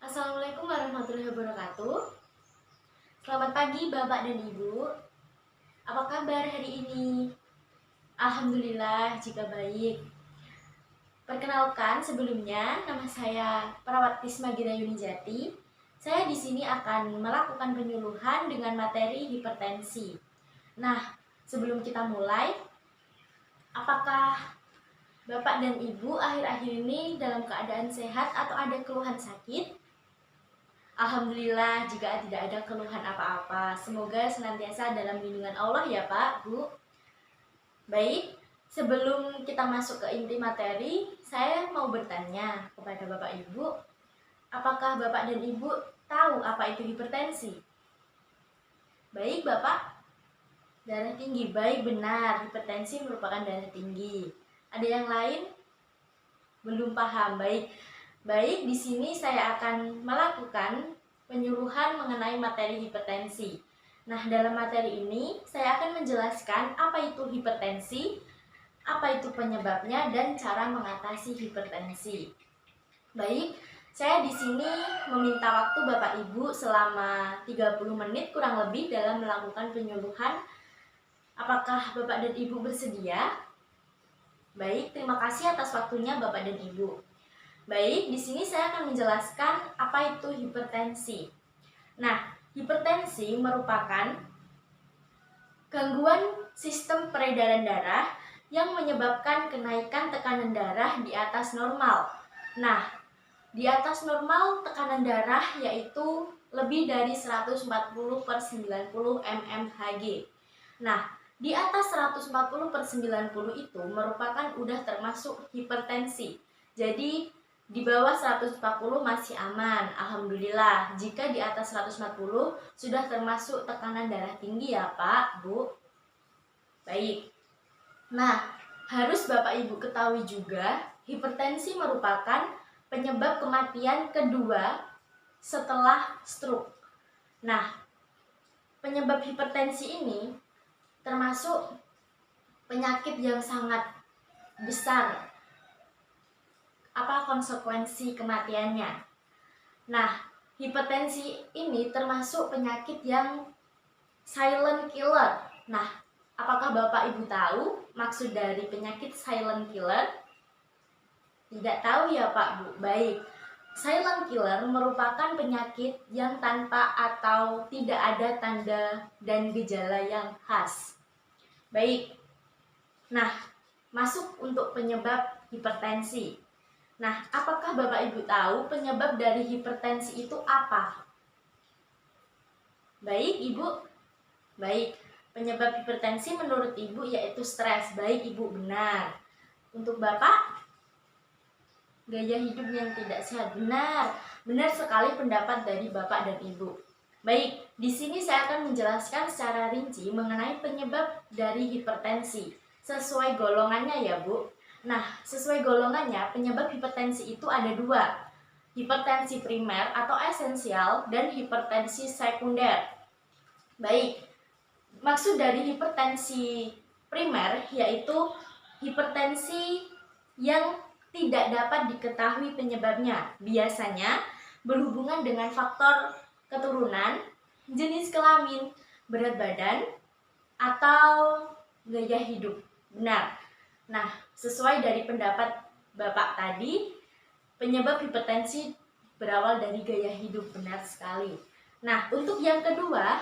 Assalamualaikum warahmatullahi wabarakatuh. Selamat pagi Bapak dan Ibu. Apa kabar hari ini? Alhamdulillah jika baik. Perkenalkan sebelumnya, nama saya Perawat Tisma Gina Yunijati. Saya di sini akan melakukan penyuluhan dengan materi hipertensi. Nah, sebelum kita mulai, apakah Bapak dan Ibu akhir-akhir ini dalam keadaan sehat atau ada keluhan sakit? Alhamdulillah jika tidak ada keluhan apa-apa. Semoga senantiasa dalam lindungan Allah ya Pak, Bu. Baik, sebelum kita masuk ke inti materi, saya mau bertanya kepada Bapak Ibu, apakah Bapak dan Ibu tahu apa itu hipertensi? Baik Bapak, darah tinggi. Baik, benar, hipertensi merupakan darah tinggi. Ada yang lain? Belum paham. Baik, di sini saya akan melakukan penyuluhan mengenai materi hipertensi. Nah, dalam materi ini saya akan menjelaskan apa itu hipertensi, apa itu penyebabnya, dan cara mengatasi hipertensi. Baik, saya di sini meminta waktu Bapak Ibu selama 30 menit kurang lebih dalam melakukan penyuluhan. Apakah Bapak dan Ibu bersedia? Baik, terima kasih atas waktunya Bapak dan Ibu. Baik, di sini saya akan menjelaskan apa itu hipertensi. Nah, hipertensi merupakan gangguan sistem peredaran darah yang menyebabkan kenaikan tekanan darah di atas normal. Nah, di atas normal tekanan darah yaitu lebih dari 140/90 mmHg. Nah, di atas 140/90 itu merupakan udah termasuk hipertensi. Jadi di bawah 140 masih aman, alhamdulillah. Jika di atas 140 sudah termasuk tekanan darah tinggi ya Pak, Bu. Baik. Nah, harus Bapak Ibu ketahui juga, hipertensi merupakan penyebab kematian kedua setelah stroke. Nah, penyebab hipertensi ini termasuk penyakit yang sangat besar. Apa konsekuensi kematiannya? Nah, hipertensi ini termasuk penyakit yang silent killer. Nah, apakah Bapak Ibu tahu maksud dari penyakit silent killer? Tidak tahu ya Pak Bu. Baik. Silent killer merupakan penyakit yang tanpa atau tidak ada tanda dan gejala yang khas. Baik. Nah, masuk untuk penyebab hipertensi. Nah, apakah Bapak Ibu tahu penyebab dari hipertensi itu apa? Baik, Ibu. Baik, penyebab hipertensi menurut Ibu yaitu stres. Baik, Ibu, benar. Untuk Bapak, gaya hidup yang tidak sehat. Benar. Benar sekali pendapat dari Bapak dan Ibu. Baik, di sini saya akan menjelaskan secara rinci mengenai penyebab dari hipertensi. Sesuai golongannya ya, Bu. Nah, sesuai golongannya, penyebab hipertensi itu ada dua. Hipertensi primer atau esensial dan hipertensi sekunder. Baik, maksud dari hipertensi primer yaitu hipertensi yang tidak dapat diketahui penyebabnya. Biasanya berhubungan dengan faktor keturunan, jenis kelamin, berat badan, atau gaya hidup. Benar. Nah, sesuai dari pendapat Bapak tadi, penyebab hipertensi berawal dari gaya hidup. Benar sekali. Nah, untuk yang kedua,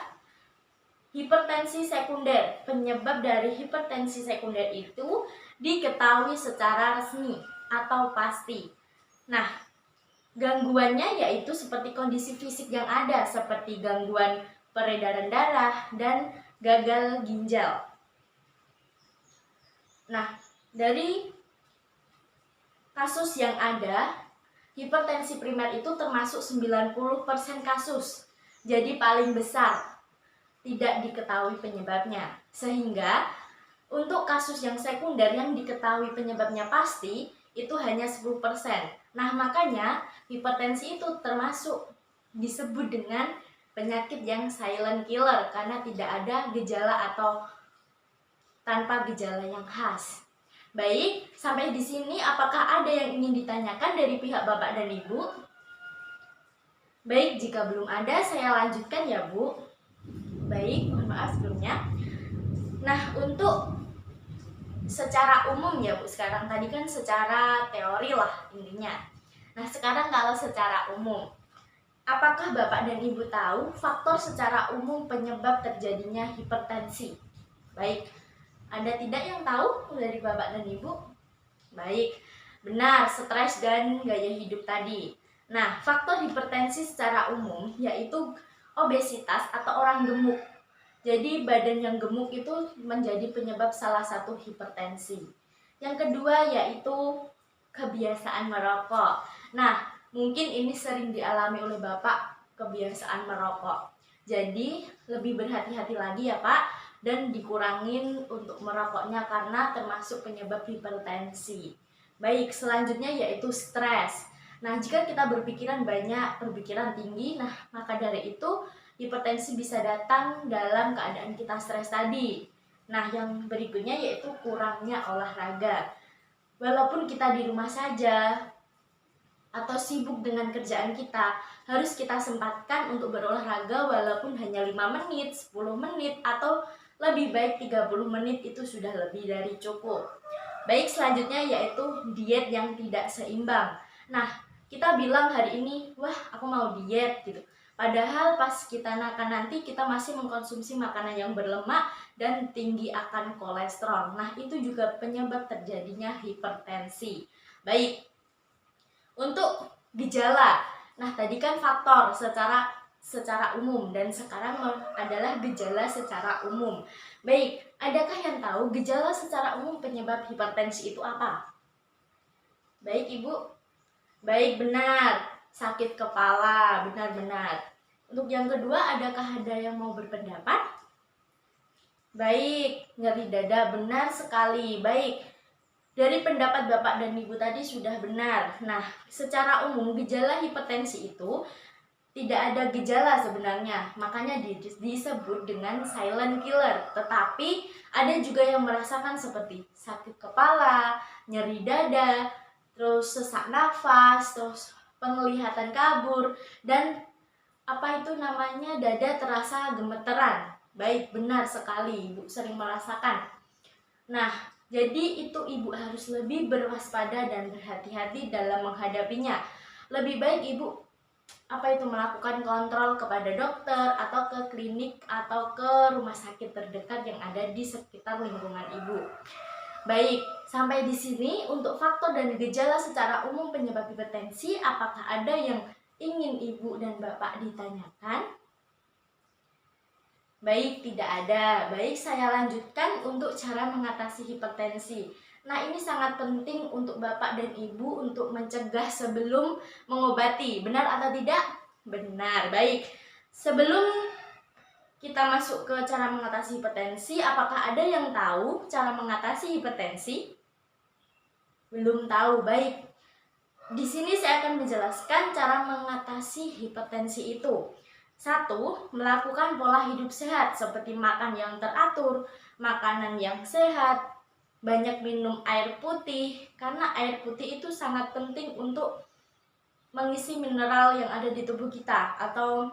hipertensi sekunder. Penyebab dari hipertensi sekunder itu diketahui secara resmi atau pasti. Nah, gangguannya yaitu seperti kondisi fisik yang ada, seperti gangguan peredaran darah dan gagal ginjal. Nah, dari kasus yang ada, hipertensi primer itu termasuk 90% kasus. Jadi paling besar, tidak diketahui penyebabnya. Sehingga untuk kasus yang sekunder yang diketahui penyebabnya pasti, itu hanya 10%. Nah, makanya hipertensi itu termasuk disebut dengan penyakit yang silent killer karena tidak ada gejala atau tanpa gejala yang khas. Baik, sampai di sini apakah ada yang ingin ditanyakan dari pihak Bapak dan Ibu? Baik, jika belum ada saya lanjutkan ya Bu. Baik, mohon maaf sebelumnya. Nah, untuk secara umum ya Bu, sekarang tadi kan secara teori lah intinya. Nah, sekarang kalau secara umum, apakah Bapak dan Ibu tahu faktor secara umum penyebab terjadinya hipertensi? Baik, ada tidak yang tahu dari Bapak dan Ibu? Baik, benar, stres dan gaya hidup tadi. Nah, faktor hipertensi secara umum yaitu obesitas atau orang gemuk. Jadi badan yang gemuk itu menjadi penyebab salah satu hipertensi. Yang kedua yaitu kebiasaan merokok. Nah, mungkin ini sering dialami oleh Bapak, kebiasaan merokok. Jadi lebih berhati-hati lagi ya Pak, dan dikurangin untuk merokoknya karena termasuk penyebab hipertensi. Baik, selanjutnya yaitu stres. Nah, jika kita berpikiran banyak, berpikiran tinggi, nah maka dari itu hipertensi bisa datang dalam keadaan kita stres tadi. Nah, yang berikutnya yaitu kurangnya olahraga. Walaupun kita di rumah saja atau sibuk dengan kerjaan kita, harus kita sempatkan untuk berolahraga walaupun hanya 5 menit, 10 menit, atau lebih baik 30 menit itu sudah lebih dari cukup. Baik, selanjutnya yaitu diet yang tidak seimbang. Nah, kita bilang hari ini, wah aku mau diet gitu. Padahal pas kita makan nanti kita masih mengkonsumsi makanan yang berlemak dan tinggi akan kolesterol. Nah, itu juga penyebab terjadinya hipertensi. Baik, untuk gejala. Nah, tadi kan faktor secara umum dan sekarang adalah gejala secara umum. Baik, adakah yang tahu gejala secara umum penyebab hipertensi itu apa? Baik, Ibu. Baik, benar. Sakit kepala, benar-benar. Untuk yang kedua, adakah ada yang mau berpendapat? Baik, nyeri dada, benar sekali. Baik, dari pendapat Bapak dan Ibu tadi sudah benar. Nah, secara umum gejala hipertensi itu tidak ada gejala sebenarnya, makanya disebut dengan silent killer. Tetapi ada juga yang merasakan seperti sakit kepala, nyeri dada, terus sesak nafas, terus penglihatan kabur, dan apa itu namanya, dada terasa gemeteran. Baik, benar sekali, Ibu sering merasakan. Nah, jadi itu Ibu harus lebih berwaspada dan berhati-hati dalam menghadapinya. Lebih baik Ibu melakukan kontrol kepada dokter atau ke klinik atau ke rumah sakit terdekat yang ada di sekitar lingkungan Ibu. Baik, sampai di sini untuk faktor dan gejala secara umum penyebab hipertensi. Apakah ada yang ingin Ibu dan Bapak ditanyakan? Baik, tidak ada. Baik, saya lanjutkan untuk cara mengatasi hipertensi. Nah, ini sangat penting untuk Bapak dan Ibu untuk mencegah sebelum mengobati. Benar atau tidak? Benar. Baik, sebelum kita masuk ke cara mengatasi hipertensi, apakah ada yang tahu cara mengatasi hipertensi? Belum tahu. Baik, di sini saya akan menjelaskan cara mengatasi hipertensi itu. 1. Melakukan pola hidup sehat seperti makan yang teratur, makanan yang sehat, banyak minum air putih, karena air putih itu sangat penting untuk mengisi mineral yang ada di tubuh kita, atau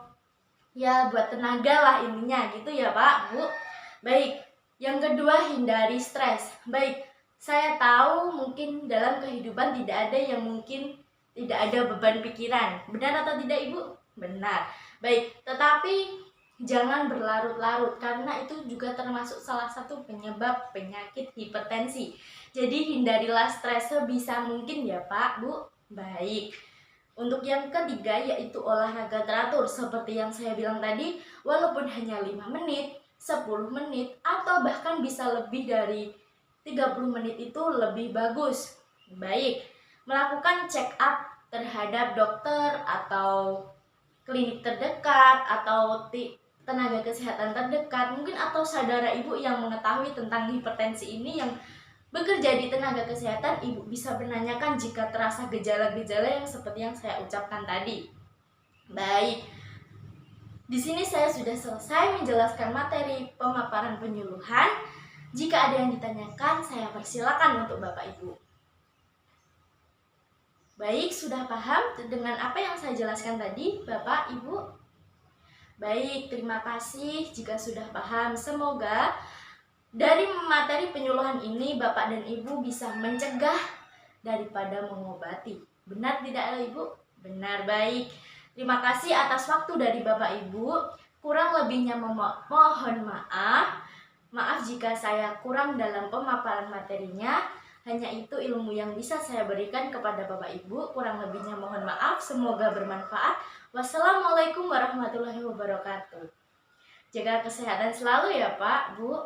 ya buat tenaga lah intinya gitu ya Pak, Bu. Baik, yang kedua hindari stres. Baik, saya tahu mungkin dalam kehidupan tidak ada yang mungkin tidak ada beban pikiran. Benar atau tidak Ibu? Benar. Baik, tetapi jangan berlarut-larut karena itu juga termasuk salah satu penyebab penyakit hipertensi. Jadi hindarilah stres sebisa mungkin ya Pak, Bu. Baik. Untuk yang ketiga yaitu olahraga teratur seperti yang saya bilang tadi, walaupun hanya 5 menit, 10 menit, atau bahkan bisa lebih dari 30 menit itu lebih bagus. Baik, melakukan check up terhadap dokter atau klinik terdekat atau tenaga kesehatan terdekat, mungkin atau saudara Ibu yang mengetahui tentang hipertensi ini yang bekerja di tenaga kesehatan, Ibu bisa menanyakan jika terasa gejala-gejala yang seperti yang saya ucapkan tadi. Baik, di sini saya sudah selesai menjelaskan materi pemaparan penyuluhan. Jika ada yang ditanyakan, saya persilakan untuk Bapak Ibu. Baik, sudah paham dengan apa yang saya jelaskan tadi, Bapak, Ibu? Baik, terima kasih jika sudah paham. Semoga dari materi penyuluhan ini Bapak dan Ibu bisa mencegah daripada mengobati. Benar tidak, Ibu? Benar, baik. Terima kasih atas waktu dari Bapak Ibu. Kurang lebihnya mohon maaf. Maaf jika saya kurang dalam pemaparan materinya. Hanya itu ilmu yang bisa saya berikan kepada Bapak Ibu. Kurang lebihnya mohon maaf. Semoga bermanfaat. Wassalamualaikum warahmatullahi wabarakatuh. Jaga kesehatan selalu ya Pak, Bu.